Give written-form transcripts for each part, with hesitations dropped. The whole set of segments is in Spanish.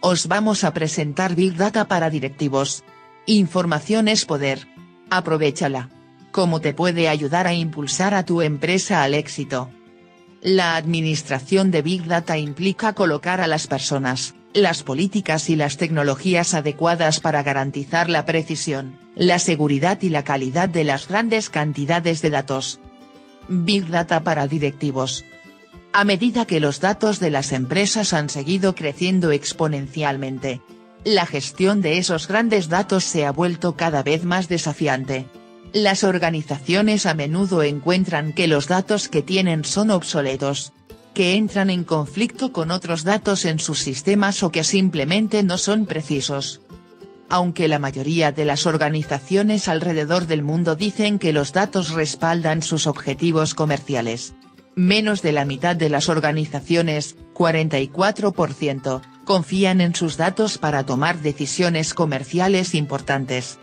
Os vamos a presentar Big Data para directivos. Información es poder. Aprovéchala. ¿Cómo te puede ayudar a impulsar a tu empresa al éxito? La administración de Big Data implica colocar a las personas, las políticas y las tecnologías adecuadas para garantizar la precisión, la seguridad y la calidad de las grandes cantidades de datos. Big Data para directivos. A medida que los datos de las empresas han seguido creciendo exponencialmente, la gestión de esos grandes datos se ha vuelto cada vez más desafiante. Las organizaciones a menudo encuentran que los datos que tienen son obsoletos, que entran en conflicto con otros datos en sus sistemas o que simplemente no son precisos. Aunque la mayoría de las organizaciones alrededor del mundo dicen que los datos respaldan sus objetivos comerciales, menos de la mitad de las organizaciones, 44%, confían en sus datos para tomar decisiones comerciales importantes.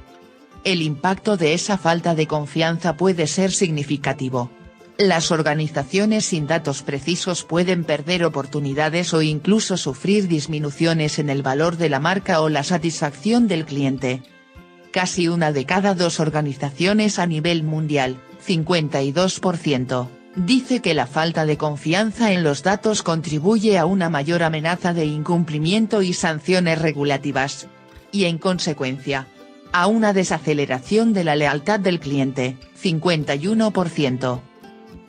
El impacto de esa falta de confianza puede ser significativo. Las organizaciones sin datos precisos pueden perder oportunidades o incluso sufrir disminuciones en el valor de la marca o la satisfacción del cliente. Casi una de cada dos organizaciones a nivel mundial, 52%, dice que la falta de confianza en los datos contribuye a una mayor amenaza de incumplimiento y sanciones regulativas. Y en consecuencia, a una desaceleración de la lealtad del cliente, 51%.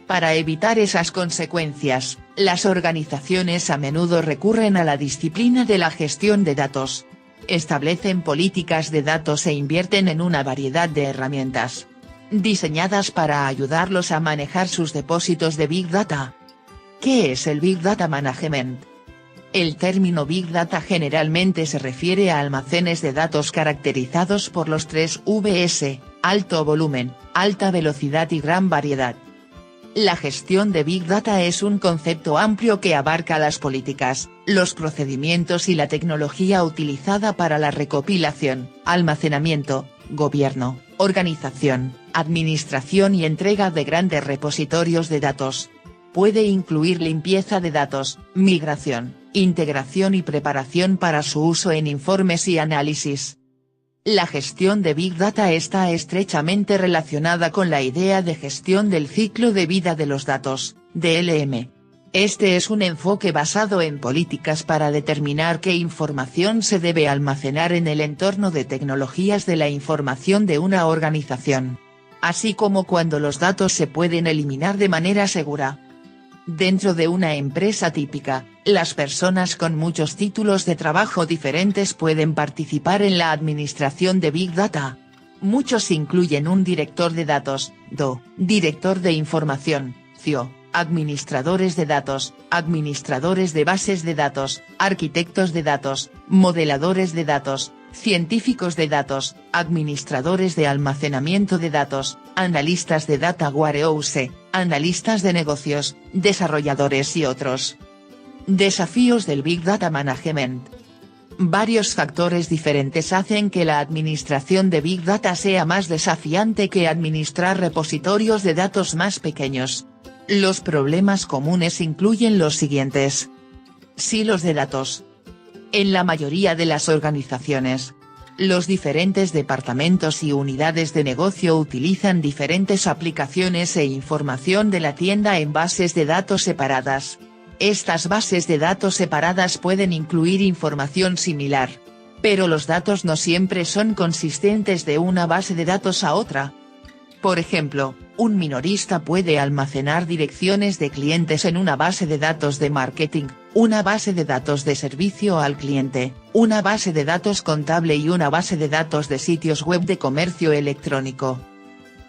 Para evitar esas consecuencias, las organizaciones a menudo recurren a la disciplina de la gestión de datos. Establecen políticas de datos e invierten en una variedad de herramientas diseñadas para ayudarlos a manejar sus depósitos de Big Data. ¿Qué es el Big Data Management? El término Big Data generalmente se refiere a almacenes de datos caracterizados por los 3 Vs, alto volumen, alta velocidad y gran variedad. La gestión de Big Data es un concepto amplio que abarca las políticas, los procedimientos y la tecnología utilizada para la recopilación, almacenamiento, gobierno, organización, administración y entrega de grandes repositorios de datos. Puede incluir limpieza de datos, migración, integración y preparación para su uso en informes y análisis. La gestión de Big Data está estrechamente relacionada con la idea de gestión del ciclo de vida de los datos, DLM. Este es un enfoque basado en políticas para determinar qué información se debe almacenar en el entorno de tecnologías de la información de una organización, así como cuando los datos se pueden eliminar de manera segura. Dentro de una empresa típica, las personas con muchos títulos de trabajo diferentes pueden participar en la administración de Big Data. Muchos incluyen un director de datos, DO, director de información, CIO, administradores de datos, administradores de bases de datos, arquitectos de datos, modeladores de datos, científicos de datos, administradores de almacenamiento de datos, analistas de data warehouse, analistas de negocios, desarrolladores y otros. Desafíos del Big Data Management. Varios factores diferentes hacen que la administración de Big Data sea más desafiante que administrar repositorios de datos más pequeños. Los problemas comunes incluyen los siguientes. Silos de datos. En la mayoría de las organizaciones, los diferentes departamentos y unidades de negocio utilizan diferentes aplicaciones e información de la tienda en bases de datos separadas. Estas bases de datos separadas pueden incluir información similar, pero los datos no siempre son consistentes de una base de datos a otra. Por ejemplo, un minorista puede almacenar direcciones de clientes en una base de datos de marketing, una base de datos de servicio al cliente, una base de datos contable y una base de datos de sitios web de comercio electrónico.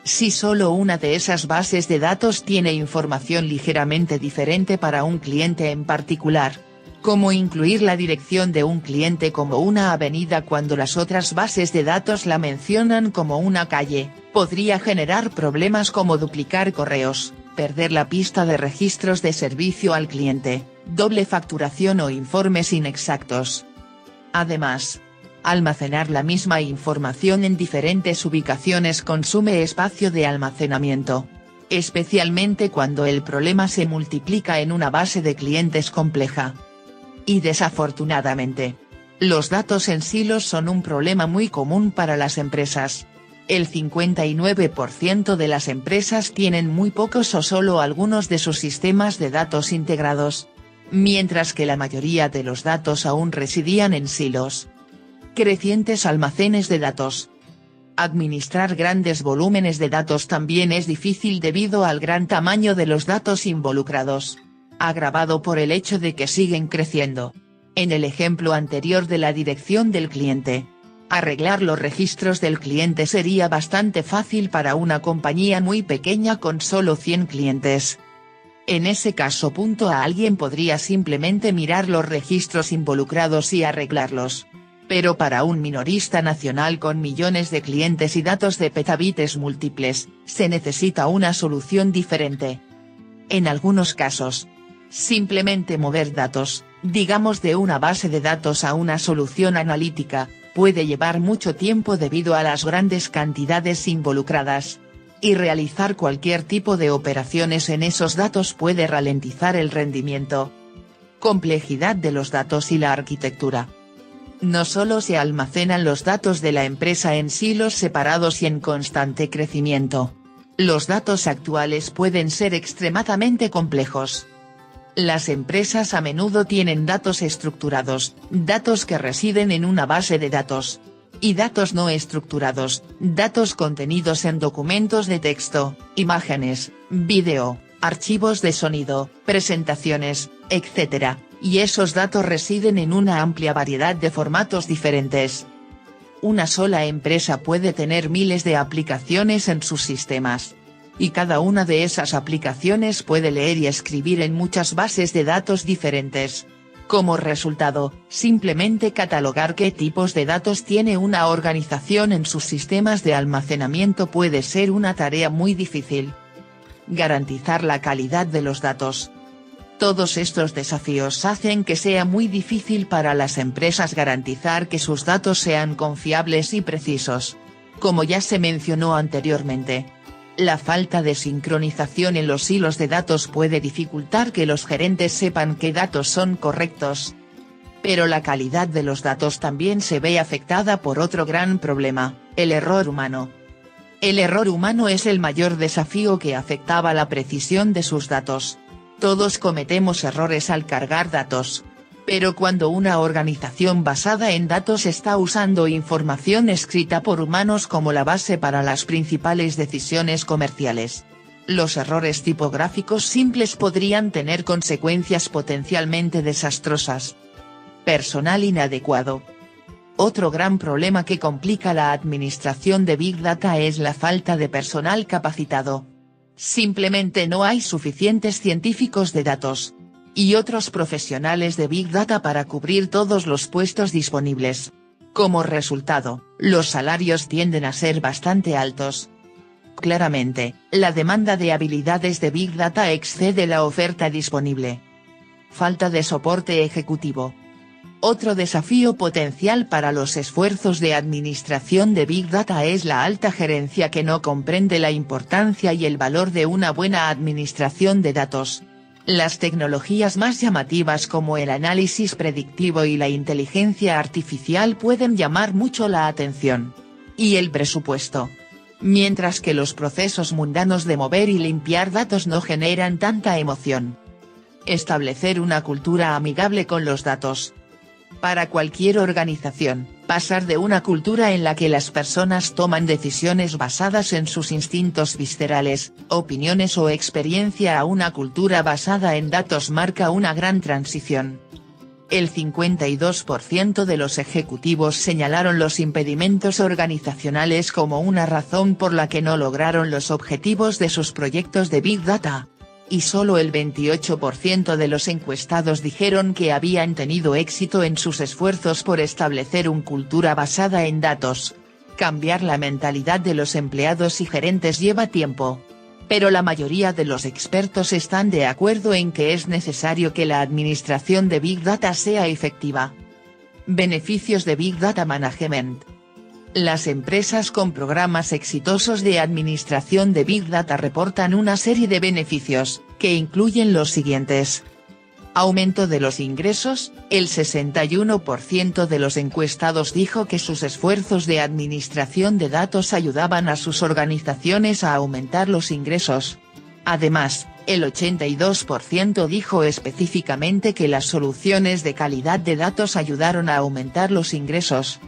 Si solo una de esas bases de datos tiene información ligeramente diferente para un cliente en particular, como incluir la dirección de un cliente como una avenida cuando las otras bases de datos la mencionan como una calle, podría generar problemas como duplicar correos, perder la pista de registros de servicio al cliente, doble facturación o informes inexactos. Además, almacenar la misma información en diferentes ubicaciones consume espacio de almacenamiento, especialmente cuando el problema se multiplica en una base de clientes compleja. Y desafortunadamente, Los datos en silos son un problema muy común para las empresas. El 59% de las empresas tienen muy pocos o solo algunos de sus sistemas de datos integrados, mientras que la mayoría de los datos aún residían en silos. Crecientes almacenes de datos. Administrar grandes volúmenes de datos también es difícil debido al gran tamaño de los datos involucrados, agravado por el hecho de que siguen creciendo. En el ejemplo anterior de la dirección del cliente, arreglar los registros del cliente sería bastante fácil para una compañía muy pequeña con solo 100 clientes. En ese caso, alguien podría simplemente mirar los registros involucrados y arreglarlos. Pero para un minorista nacional con millones de clientes y datos de petabytes múltiples, se necesita una solución diferente. En algunos casos, simplemente mover datos, digamos de una base de datos a una solución analítica, puede llevar mucho tiempo debido a las grandes cantidades involucradas. Y realizar cualquier tipo de operaciones en esos datos puede ralentizar el rendimiento. Complejidad de los datos y la arquitectura. No solo se almacenan los datos de la empresa en silos separados y en constante crecimiento. Los datos actuales pueden ser extremadamente complejos. Las empresas a menudo tienen datos estructurados, datos que residen en una base de datos, y datos no estructurados, datos contenidos en documentos de texto, imágenes, vídeo, archivos de sonido, presentaciones, etc., y esos datos residen en una amplia variedad de formatos diferentes. Una sola empresa puede tener miles de aplicaciones en sus sistemas. Y cada una de esas aplicaciones puede leer y escribir en muchas bases de datos diferentes. Como resultado, simplemente catalogar qué tipos de datos tiene una organización en sus sistemas de almacenamiento puede ser una tarea muy difícil. Garantizar la calidad de los datos. Todos estos desafíos hacen que sea muy difícil para las empresas garantizar que sus datos sean confiables y precisos. Como ya se mencionó anteriormente, la falta de sincronización en los hilos de datos puede dificultar que los gerentes sepan qué datos son correctos. Pero la calidad de los datos también se ve afectada por otro gran problema, el error humano. El error humano es el mayor desafío que afectaba la precisión de sus datos. Todos cometemos errores al cargar datos. Pero cuando una organización basada en datos está usando información escrita por humanos como la base para las principales decisiones comerciales, los errores tipográficos simples podrían tener consecuencias potencialmente desastrosas. Personal inadecuado. Otro gran problema que complica la administración de Big Data es la falta de personal capacitado. Simplemente no hay suficientes científicos de datos y otros profesionales de Big Data para cubrir todos los puestos disponibles. Como resultado, los salarios tienden a ser bastante altos. Claramente, la demanda de habilidades de Big Data excede la oferta disponible. Falta de soporte ejecutivo. Otro desafío potencial para los esfuerzos de administración de Big Data es la alta gerencia que no comprende la importancia y el valor de una buena administración de datos. Las tecnologías más llamativas como el análisis predictivo y la inteligencia artificial pueden llamar mucho la atención. Y el presupuesto. Mientras que los procesos mundanos de mover y limpiar datos no generan tanta emoción. Establecer una cultura amigable con los datos. Para cualquier organización, pasar de una cultura en la que las personas toman decisiones basadas en sus instintos viscerales, opiniones o experiencia a una cultura basada en datos marca una gran transición. El 52% de los ejecutivos señalaron los impedimentos organizacionales como una razón por la que no lograron los objetivos de sus proyectos de Big Data. Y solo el 28% de los encuestados dijeron que habían tenido éxito en sus esfuerzos por establecer una cultura basada en datos. Cambiar la mentalidad de los empleados y gerentes lleva tiempo. Pero la mayoría de los expertos están de acuerdo en que es necesario que la administración de Big Data sea efectiva. Beneficios de Big Data Management. Las empresas con programas exitosos de administración de Big Data reportan una serie de beneficios, que incluyen los siguientes. Aumento de los ingresos. El 61% de los encuestados dijo que sus esfuerzos de administración de datos ayudaban a sus organizaciones a aumentar los ingresos. Además, el 82% dijo específicamente que las soluciones de calidad de datos ayudaron a aumentar los ingresos.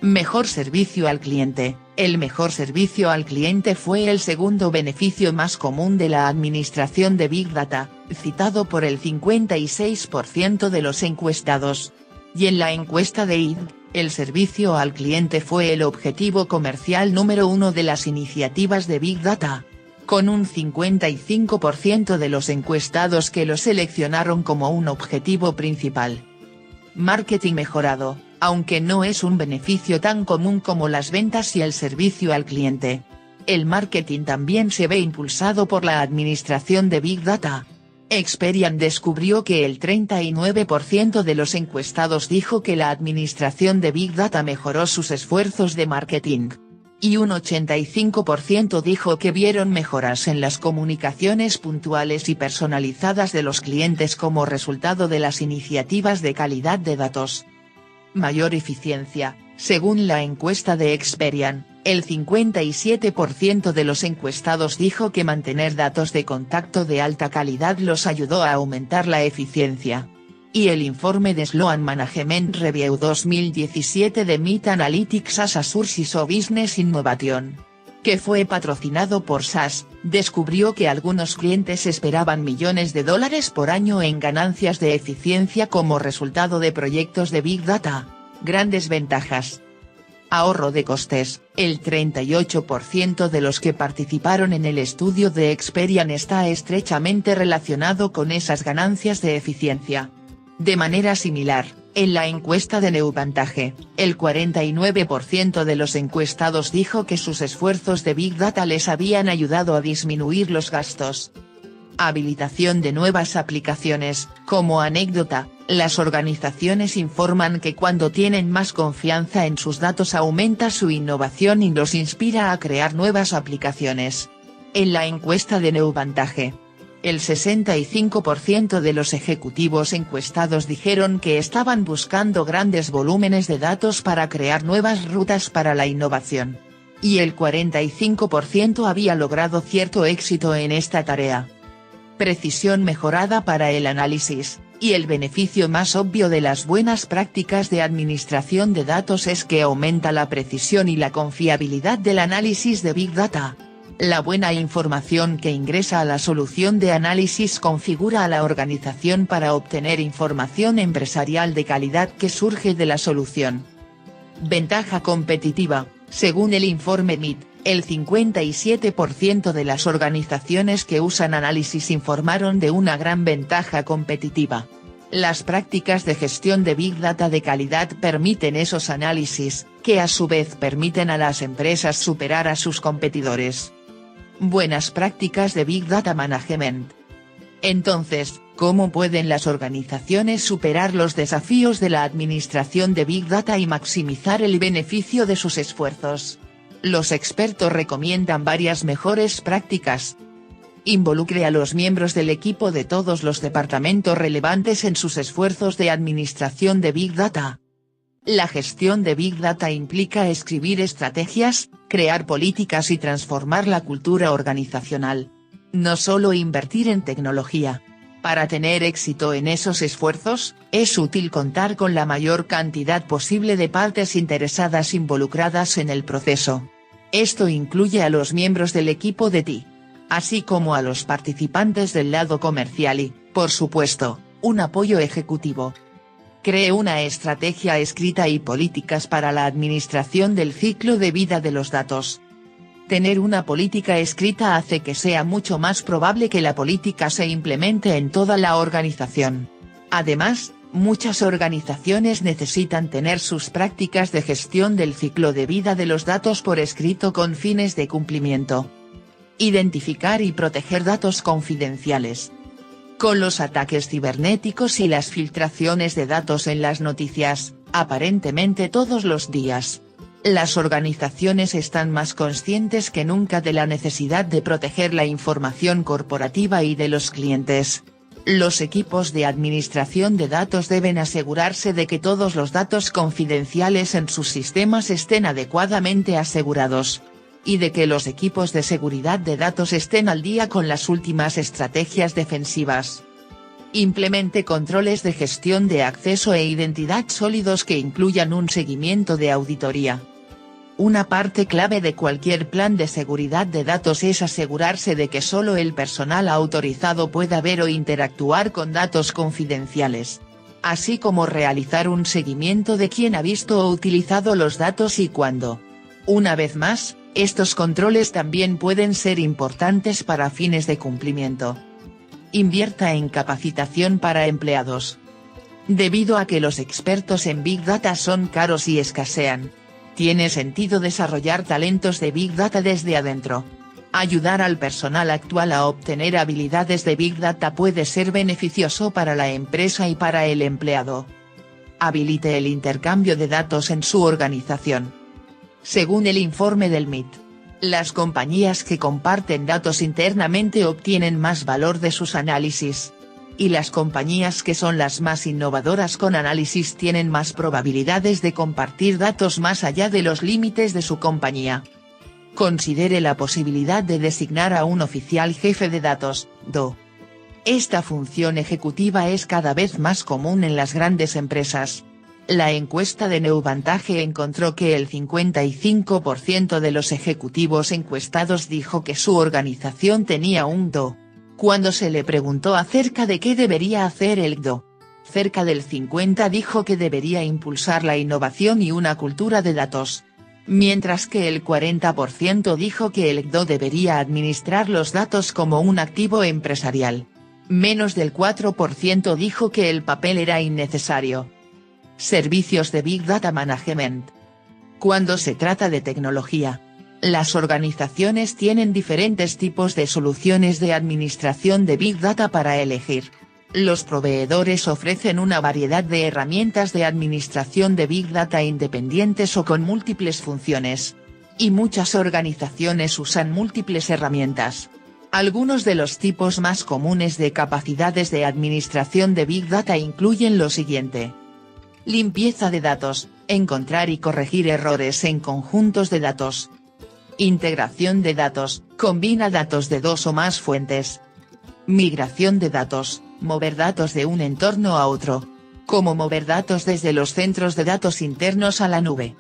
Mejor servicio al cliente. El mejor servicio al cliente fue el segundo beneficio más común de la administración de Big Data, citado por el 56% de los encuestados. Y en la encuesta de ID, el servicio al cliente fue el objetivo comercial número 1 de las iniciativas de Big Data, con un 55% de los encuestados que lo seleccionaron como un objetivo principal. Marketing mejorado. Aunque no es un beneficio tan común como las ventas y el servicio al cliente, el marketing también se ve impulsado por la administración de Big Data. Experian descubrió que el 39% de los encuestados dijo que la administración de Big Data mejoró sus esfuerzos de marketing. Y un 85% dijo que vieron mejoras en las comunicaciones puntuales y personalizadas de los clientes como resultado de las iniciativas de calidad de datos. Mayor eficiencia. Según la encuesta de Experian, el 57% de los encuestados dijo que mantener datos de contacto de alta calidad los ayudó a aumentar la eficiencia. Y el informe de Sloan Management Review 2017 de Meet Analytics as a Source of Business Innovation, que fue patrocinado por SAS, descubrió que algunos clientes esperaban millones de dólares por año en ganancias de eficiencia como resultado de proyectos de Big Data. Grandes ventajas. Ahorro de costes. El 38% de los que participaron en el estudio de Experian está estrechamente relacionado con esas ganancias de eficiencia. De manera similar, en la encuesta de Neuvantage, el 49% de los encuestados dijo que sus esfuerzos de Big Data les habían ayudado a disminuir los gastos. Habilitación de nuevas aplicaciones. Como anécdota, las organizaciones informan que cuando tienen más confianza en sus datos aumenta su innovación y los inspira a crear nuevas aplicaciones. En la encuesta de Neuvantage, el 65% de los ejecutivos encuestados dijeron que estaban buscando grandes volúmenes de datos para crear nuevas rutas para la innovación. Y el 45% había logrado cierto éxito en esta tarea. Precisión mejorada para el análisis. Y el beneficio más obvio de las buenas prácticas de administración de datos es que aumenta la precisión y la confiabilidad del análisis de Big Data. La buena información que ingresa a la solución de análisis configura a la organización para obtener información empresarial de calidad que surge de la solución. Ventaja competitiva. Según el informe MIT, el 57% de las organizaciones que usan análisis informaron de una gran ventaja competitiva. Las prácticas de gestión de Big Data de calidad permiten esos análisis, que a su vez permiten a las empresas superar a sus competidores. Buenas prácticas de Big Data Management. Entonces, ¿cómo pueden las organizaciones superar los desafíos de la administración de Big Data y maximizar el beneficio de sus esfuerzos? Los expertos recomiendan varias mejores prácticas. Involucre a los miembros del equipo de todos los departamentos relevantes en sus esfuerzos de administración de Big Data. La gestión de Big Data implica escribir estrategias, crear políticas y transformar la cultura organizacional. No solo invertir en tecnología. Para tener éxito en esos esfuerzos, es útil contar con la mayor cantidad posible de partes interesadas involucradas en el proceso. Esto incluye a los miembros del equipo de TI, así como a los participantes del lado comercial y, por supuesto, un apoyo ejecutivo. Cree una estrategia escrita y políticas para la administración del ciclo de vida de los datos. Tener una política escrita hace que sea mucho más probable que la política se implemente en toda la organización. Además, muchas organizaciones necesitan tener sus prácticas de gestión del ciclo de vida de los datos por escrito con fines de cumplimiento. Identificar y proteger datos confidenciales. Con los ataques cibernéticos y las filtraciones de datos en las noticias, aparentemente todos los días, las organizaciones están más conscientes que nunca de la necesidad de proteger la información corporativa y de los clientes. Los equipos de administración de datos deben asegurarse de que todos los datos confidenciales en sus sistemas estén adecuadamente asegurados. Y de que los equipos de seguridad de datos estén al día con las últimas estrategias defensivas. Implemente controles de gestión de acceso e identidad sólidos que incluyan un seguimiento de auditoría. Una parte clave de cualquier plan de seguridad de datos es asegurarse de que solo el personal autorizado pueda ver o interactuar con datos confidenciales. Así como realizar un seguimiento de quién ha visto o utilizado los datos y cuándo. Una vez más, estos controles también pueden ser importantes para fines de cumplimiento. Invierta en capacitación para empleados. Debido a que los expertos en Big Data son caros y escasean, tiene sentido desarrollar talentos de Big Data desde adentro. Ayudar al personal actual a obtener habilidades de Big Data puede ser beneficioso para la empresa y para el empleado. Habilite el intercambio de datos en su organización. Según el informe del MIT, las compañías que comparten datos internamente obtienen más valor de sus análisis. Y las compañías que son las más innovadoras con análisis tienen más probabilidades de compartir datos más allá de los límites de su compañía. Considere la posibilidad de designar a un oficial jefe de datos, DO. Esta función ejecutiva es cada vez más común en las grandes empresas. La encuesta de Neuvantage encontró que el 55% de los ejecutivos encuestados dijo que su organización tenía un DO. Cuando se le preguntó acerca de qué debería hacer el DO, cerca del 50% dijo que debería impulsar la innovación y una cultura de datos. Mientras que el 40% dijo que el DO debería administrar los datos como un activo empresarial. Menos del 4% dijo que el papel era innecesario. Servicios de Big Data Management. Cuando se trata de tecnología, las organizaciones tienen diferentes tipos de soluciones de administración de Big Data para elegir. Los proveedores ofrecen una variedad de herramientas de administración de Big Data independientes o con múltiples funciones. Y muchas organizaciones usan múltiples herramientas. Algunos de los tipos más comunes de capacidades de administración de Big Data incluyen lo siguiente. Limpieza de datos, encontrar y corregir errores en conjuntos de datos. Integración de datos, combina datos de dos o más fuentes. Migración de datos, mover datos de un entorno a otro. Como mover datos desde los centros de datos internos a la nube.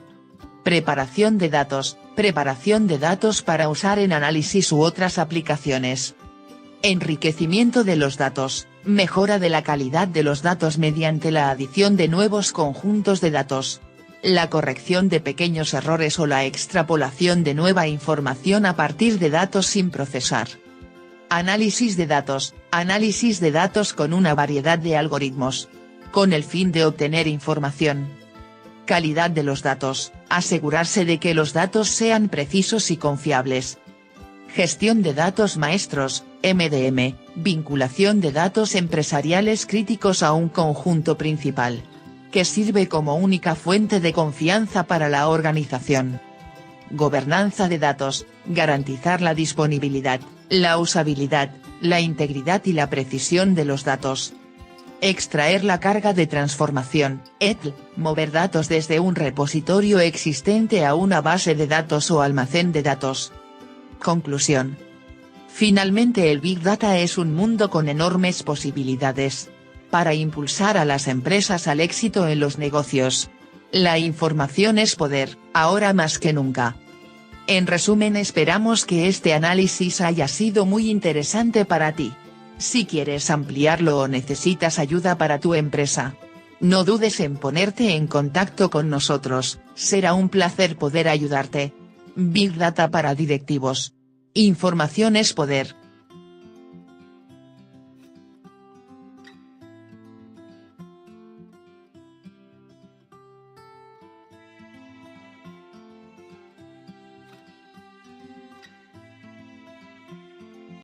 Preparación de datos para usar en análisis u otras aplicaciones. Enriquecimiento de los datos, mejora de la calidad de los datos mediante la adición de nuevos conjuntos de datos. La corrección de pequeños errores o la extrapolación de nueva información a partir de datos sin procesar. Análisis de datos con una variedad de algoritmos. Con el fin de obtener información. Calidad de los datos, asegurarse de que los datos sean precisos y confiables. Gestión de datos maestros, MDM, vinculación de datos empresariales críticos a un conjunto principal. Que sirve como única fuente de confianza para la organización. Gobernanza de datos, garantizar la disponibilidad, la usabilidad, la integridad y la precisión de los datos. Extraer la carga de transformación, ETL, mover datos desde un repositorio existente a una base de datos o almacén de datos. Conclusión. Finalmente el Big Data es un mundo con enormes posibilidades. Para impulsar a las empresas al éxito en los negocios. La información es poder, ahora más que nunca. En resumen, esperamos que este análisis haya sido muy interesante para ti. Si quieres ampliarlo o necesitas ayuda para tu empresa, no dudes en ponerte en contacto con nosotros, será un placer poder ayudarte. Big Data para directivos. Información es poder.